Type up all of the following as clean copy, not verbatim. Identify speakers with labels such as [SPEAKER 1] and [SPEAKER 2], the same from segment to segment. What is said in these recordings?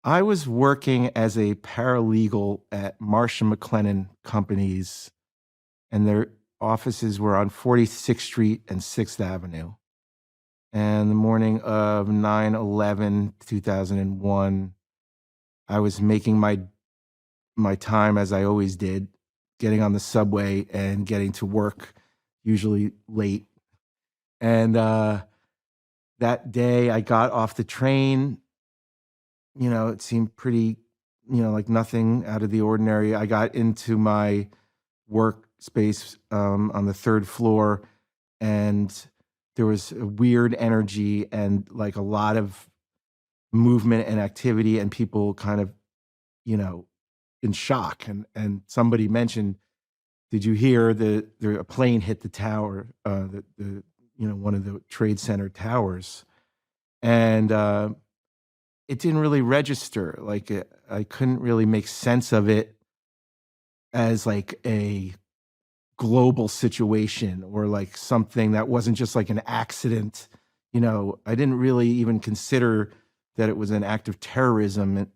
[SPEAKER 1] I was working as a paralegal at Marsh& McLennan Companies, and their offices were on 46th Street and 6th Avenue. And the morning of 9/11/2001, I was making my time as I always did, getting on the subway and getting to work, usually late. And that day I got off the train. It seemed pretty, like nothing out of the ordinary. I got into my workspace on the third floor, and there was a weird energy and like a lot of movement and activity, and people kind of, you know, in shock. And somebody mentioned, "Did you hear a plane hit the tower, one of the Trade Center towers?" And it didn't really register. Like I couldn't really make sense of it as like a global situation or like something that wasn't just like an accident. I didn't really even consider that it was an act of terrorism. It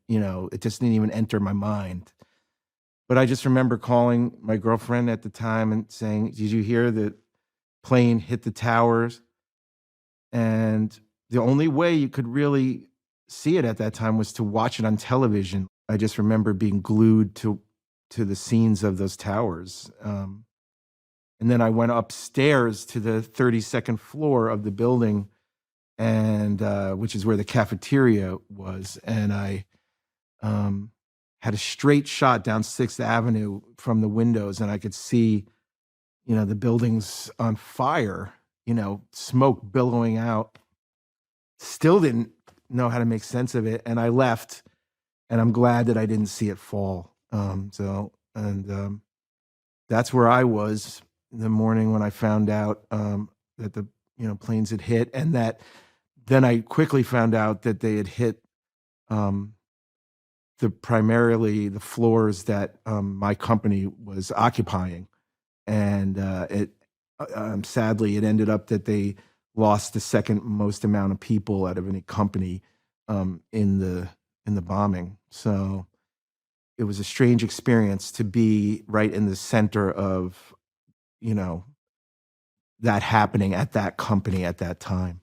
[SPEAKER 1] just didn't even enter my mind. But I just remember calling my girlfriend at the time and saying, "Did you hear the plane hit the towers?" And the only way you could really see it at that time was to watch it on television. I just remember being glued to the scenes of those towers. And then I went upstairs to the 32nd floor of the building, and which is where the cafeteria was. And I had a straight shot down 6th Avenue from the windows, and I could see, the buildings on fire, smoke billowing out. Still didn't know how to make sense of it. And I left, and I'm glad that I didn't see it fall. That's where I was in the morning when I found out that the planes had hit, and that then I quickly found out that they had hit primarily the floors that my company was occupying, and sadly it ended up that they lost the second most amount of people out of any company in the bombing. So it was a strange experience to be right in the center of that happening at that company at that time.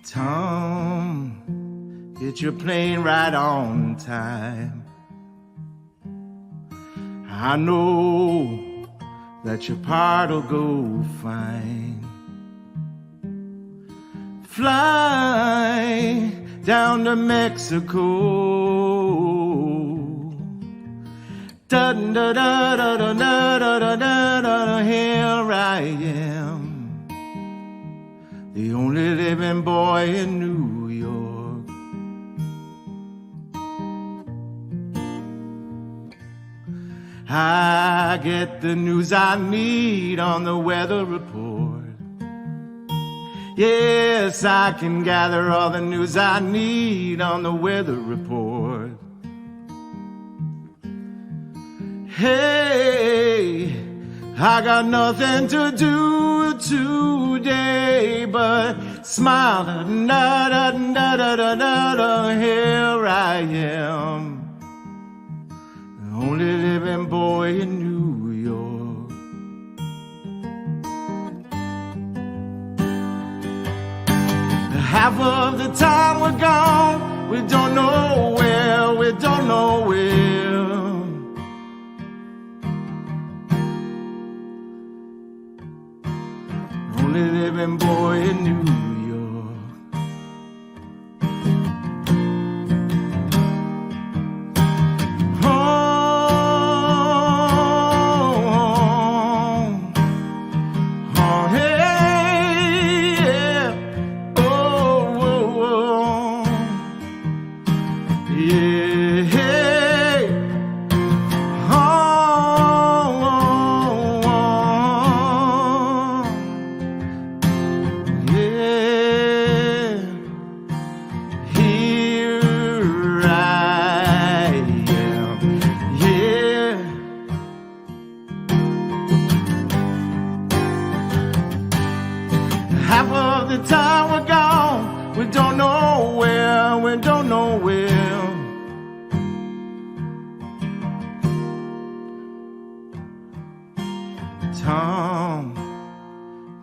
[SPEAKER 1] Tom, get your plane right on time. I know that your part'll go fine. Fly down to Mexico. Da da da da da da da da da. Here I am, the only living boy in New York. I get the news I need on the weather report. Yes, I can gather all the news I need on the weather report. Hey, I got nothing to do today but smile. Da da da da da da da. Here I am, the only living boy in New York. Half of the time we're gone, we don't know where, we don't know where. Only living boy in New York.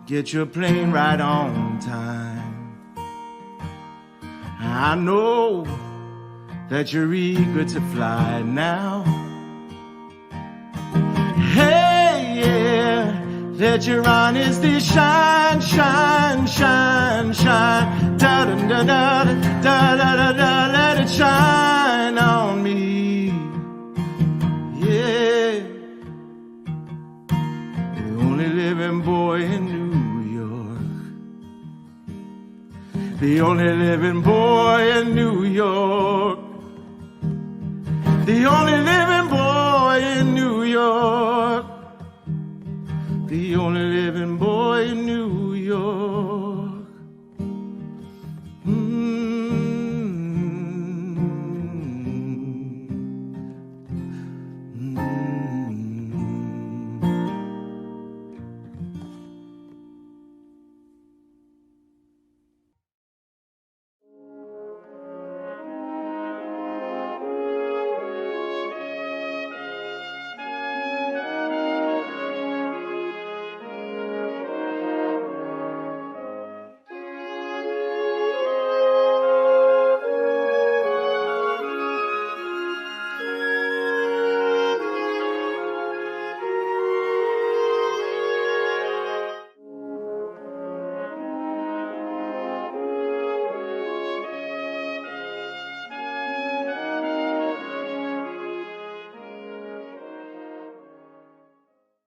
[SPEAKER 1] get your plane right on time. I know that you're eager to fly now. Hey, yeah, let your honesty shine, shine, shine, shine. Da da da da da da da da. Let it shine on me. Yeah, the only living boy in New York. The only living boy in New York. The only living